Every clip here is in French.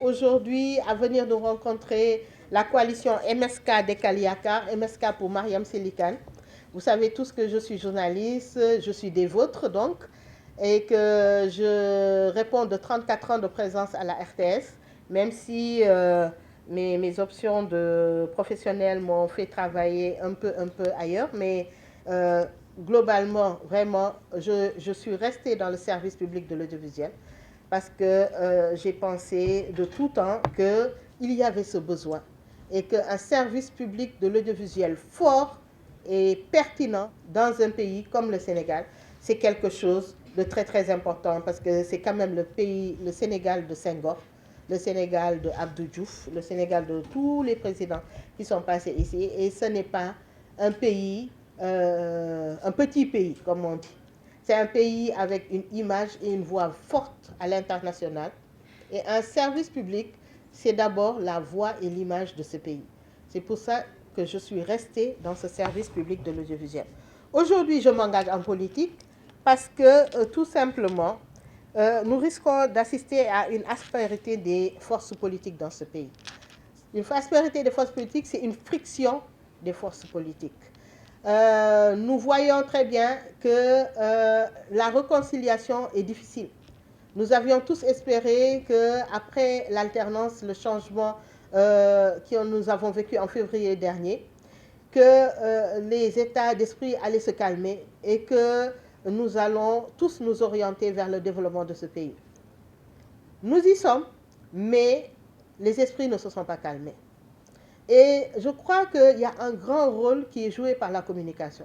Aujourd'hui, à venir nous rencontrer la coalition MSK des Kaliaka, MSK pour Mariam Selikan. Vous savez tous que je suis journaliste, je suis des vôtres donc, et que je réponds de 34 ans de présence à la RTS, même si mes options de professionnelles m'ont fait travailler un peu ailleurs, mais euh, globalement, vraiment, je suis restée dans le service public de l'audiovisuel parce que j'ai pensé de tout temps qu'il y avait ce besoin et qu'un service public de l'audiovisuel fort et pertinent dans un pays comme le Sénégal, c'est quelque chose de très important parce que c'est quand même le Sénégal de Senghor, le Sénégal de Abdou Diouf, le Sénégal de tous les présidents qui sont passés ici, et ce n'est pas un pays, un petit pays comme on dit. C'est un pays avec une image et une voix forte à l'international. Et un service public, c'est d'abord la voix et l'image de ce pays. C'est pour ça que je suis restée dans ce service public de l'audiovisuel. Aujourd'hui, je m'engage en politique parce que tout simplement, nous risquons d'assister à une aspérité des forces politiques dans ce pays. Une aspérité des forces politiques, c'est une friction des forces politiques. Nous voyons très bien que la réconciliation est difficile. Nous avions tous espéré qu'après l'alternance, le changement que nous avons vécu en février dernier, que les états d'esprit allaient se calmer et que nous allons tous nous orienter vers le développement de ce pays. Nous y sommes, mais les esprits ne se sont pas calmés. Et je crois qu'il y a un grand rôle qui est joué par la communication.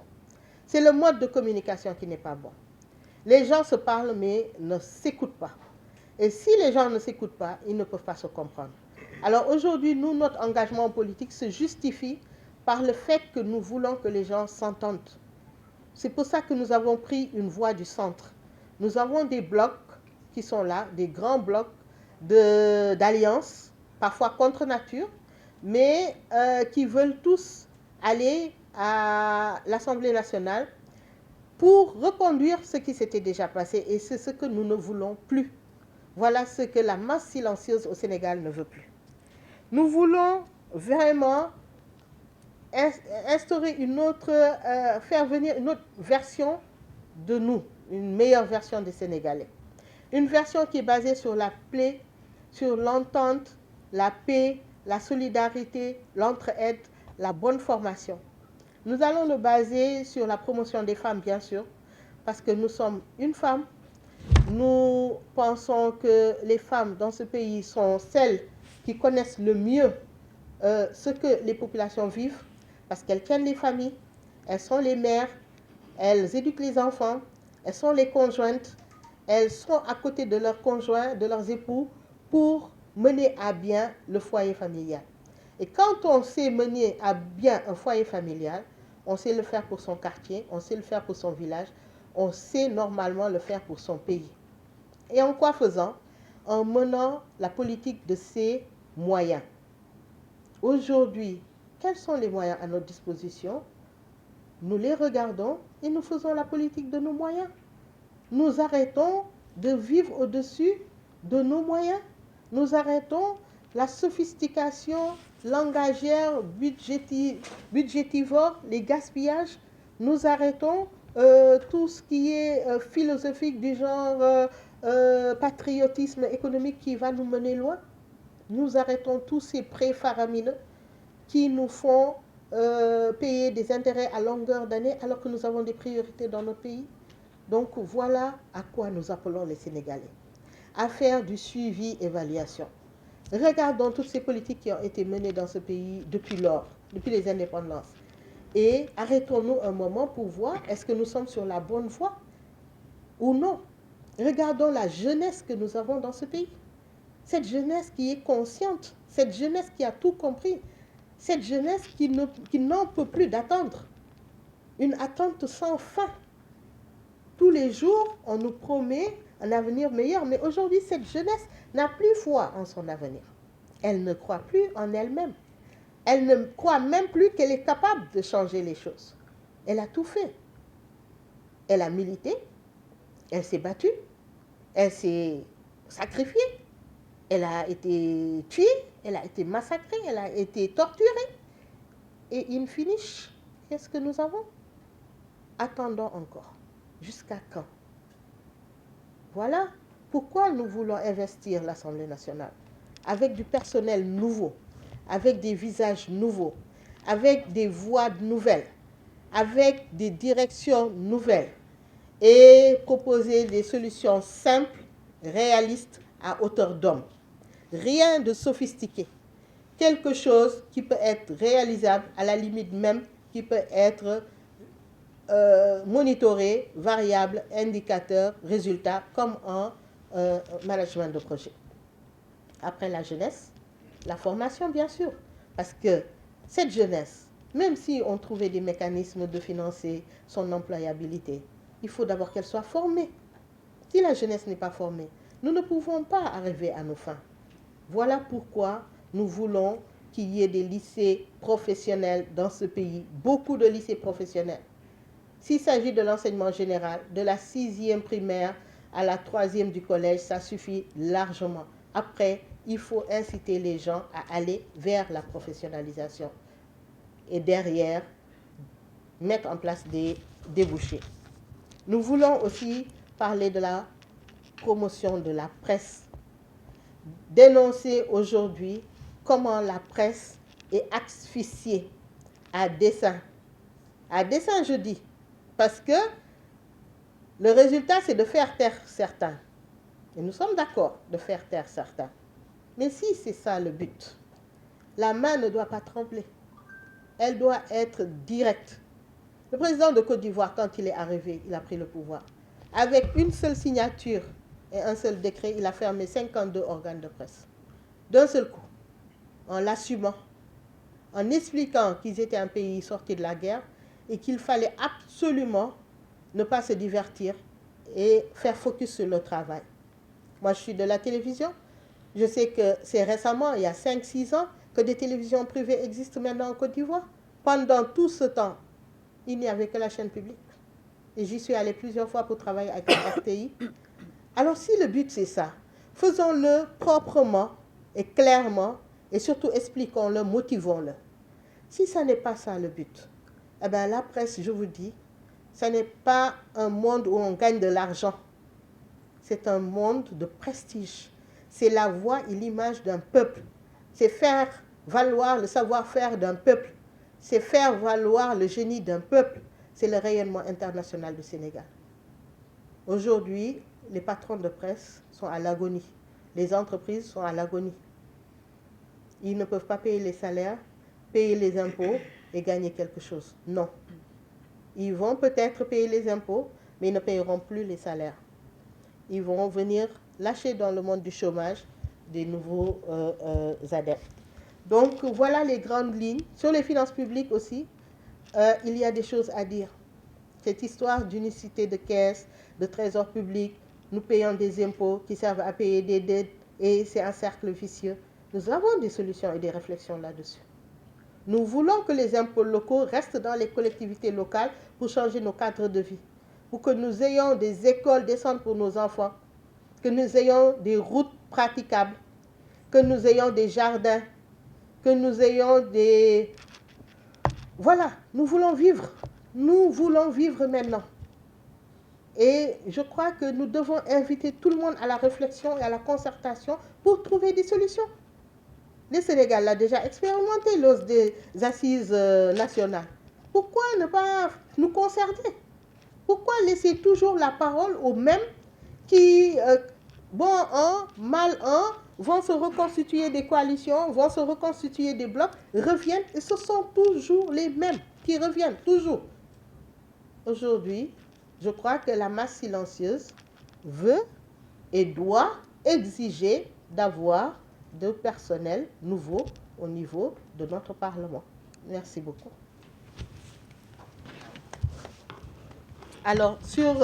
C'est le mode de communication qui n'est pas bon. Les gens se parlent mais ne s'écoutent pas. Et si les gens ne s'écoutent pas, ils ne peuvent pas se comprendre. Alors aujourd'hui, nous, notre engagement politique se justifie par le fait que nous voulons que les gens s'entendent. C'est pour ça que nous avons pris une voie du centre. Nous avons des blocs qui sont là, des grands blocs d'alliances, parfois contre nature, mais qui veulent tous aller à l'Assemblée nationale pour reconduire ce qui s'était déjà passé, et c'est ce que nous ne voulons plus. Voilà ce que la masse silencieuse au Sénégal ne veut plus. Nous voulons vraiment instaurer faire venir une autre version de nous, une meilleure version des Sénégalais. Une version qui est basée sur la paix, sur l'entente, la paix, la solidarité, l'entraide, la bonne formation. Nous allons le baser sur la promotion des femmes, bien sûr, parce que nous sommes une femme. Nous pensons que les femmes dans ce pays sont celles qui connaissent le mieux ce que les populations vivent, parce qu'elles tiennent les familles, elles sont les mères, elles éduquent les enfants, elles sont les conjointes, elles sont à côté de leurs conjoints, de leurs époux, pour mener à bien le foyer familial. Et quand on sait mener à bien un foyer familial, on sait le faire pour son quartier, on sait le faire pour son village, on sait normalement le faire pour son pays. Et en quoi faisant? En menant la politique de ses moyens. Aujourd'hui, quels sont les moyens à notre disposition? Nous les regardons et nous faisons la politique de nos moyens. Nous arrêtons de vivre au-dessus de nos moyens. Nous arrêtons la sophistication langagière, budgétivore, les gaspillages. Nous arrêtons tout ce qui est philosophique du genre patriotisme économique qui va nous mener loin. Nous arrêtons tous ces prêts faramineux qui nous font payer des intérêts à longueur d'année alors que nous avons des priorités dans notre pays. Donc voilà à quoi nous appelons les Sénégalais. À faire du suivi-évaluation. Regardons toutes ces politiques qui ont été menées dans ce pays depuis lors, depuis les indépendances. Et arrêtons-nous un moment pour voir est-ce que nous sommes sur la bonne voie ou non. Regardons la jeunesse que nous avons dans ce pays. Cette jeunesse qui est consciente, cette jeunesse qui a tout compris, cette jeunesse qui n'en peut plus d'attendre. Une attente sans fin. Tous les jours, on nous promet un avenir meilleur, mais aujourd'hui, cette jeunesse n'a plus foi en son avenir. Elle ne croit plus en elle-même. Elle ne croit même plus qu'elle est capable de changer les choses. Elle a tout fait. Elle a milité, elle s'est battue, elle s'est sacrifiée. Elle a été tuée, elle a été massacrée, elle a été torturée. Et in finish, qu'est-ce que nous avons? Attendons encore. Jusqu'à quand? Voilà pourquoi nous voulons investir l'Assemblée nationale avec du personnel nouveau, avec des visages nouveaux, avec des voix nouvelles, avec des directions nouvelles et proposer des solutions simples, réalistes, à hauteur d'homme. Rien de sophistiqué. Quelque chose qui peut être réalisable, à la limite même, qui peut être monitoré, variable, indicateur, résultat, comme en management de projet. Après la jeunesse, la formation, bien sûr, parce que cette jeunesse, même si on trouvait des mécanismes de financer son employabilité, il faut d'abord qu'elle soit formée. Si la jeunesse n'est pas formée, nous ne pouvons pas arriver à nos fins. Voilà pourquoi nous voulons qu'il y ait des lycées professionnels dans ce pays, beaucoup de lycées professionnels. S'il s'agit de l'enseignement général, de la 6e primaire à la 3e du collège, ça suffit largement. Après, il faut inciter les gens à aller vers la professionnalisation. Et derrière, mettre en place des débouchés. Nous voulons aussi parler de la promotion de la presse. Dénoncer aujourd'hui comment la presse est asphyxiée à dessein. À dessein, je dis, parce que le résultat, c'est de faire taire certains. Et nous sommes d'accord de faire taire certains. Mais si c'est ça le but, la main ne doit pas trembler. Elle doit être directe. Le président de Côte d'Ivoire, quand il est arrivé, il a pris le pouvoir. Avec une seule signature et un seul décret, il a fermé 52 organes de presse. D'un seul coup, en l'assumant, en expliquant qu'ils étaient un pays sorti de la guerre et qu'il fallait absolument ne pas se divertir et faire focus sur le travail. Moi, je suis de la télévision. Je sais que c'est récemment, il y a 5-6 ans, que des télévisions privées existent maintenant en Côte d'Ivoire. Pendant tout ce temps, il n'y avait que la chaîne publique. Et j'y suis allée plusieurs fois pour travailler avec la RTI. Alors, si le but, c'est ça, faisons-le proprement et clairement, et surtout expliquons-le, motivons-le. Si ça n'est pas ça le but, eh bien, la presse, je vous dis, ça n'est pas un monde où on gagne de l'argent. C'est un monde de prestige. C'est la voix et l'image d'un peuple. C'est faire valoir le savoir-faire d'un peuple. C'est faire valoir le génie d'un peuple. C'est le rayonnement international du Sénégal. Aujourd'hui, les patrons de presse sont à l'agonie. Les entreprises sont à l'agonie. Ils ne peuvent pas payer les salaires, payer les impôts et gagner quelque chose. Non. Ils vont peut-être payer les impôts, mais ils ne payeront plus les salaires. Ils vont venir lâcher dans le monde du chômage des nouveaux adeptes. Donc voilà les grandes lignes. Sur les finances publiques aussi, il y a des choses à dire. Cette histoire d'unicité de caisse, de trésor public, nous payons des impôts qui servent à payer des dettes et c'est un cercle vicieux. Nous avons des solutions et des réflexions là-dessus. Nous voulons que les impôts locaux restent dans les collectivités locales pour changer nos cadres de vie, pour que nous ayons des écoles décentes pour nos enfants, que nous ayons des routes praticables, que nous ayons des jardins, que nous ayons des... Voilà, nous voulons vivre. Nous voulons vivre maintenant. Et je crois que nous devons inviter tout le monde à la réflexion et à la concertation pour trouver des solutions. Le Sénégal l'a déjà expérimenté lors des assises nationales. Pourquoi ne pas nous concerter? Pourquoi laisser toujours la parole aux mêmes qui, bon an, mal an, vont se reconstituer des coalitions, vont se reconstituer des blocs, reviennent, et ce sont toujours les mêmes qui reviennent, toujours. Aujourd'hui, je crois que la masse silencieuse veut et doit exiger d'avoir de personnel nouveau au niveau de notre Parlement. Merci beaucoup. Alors, sur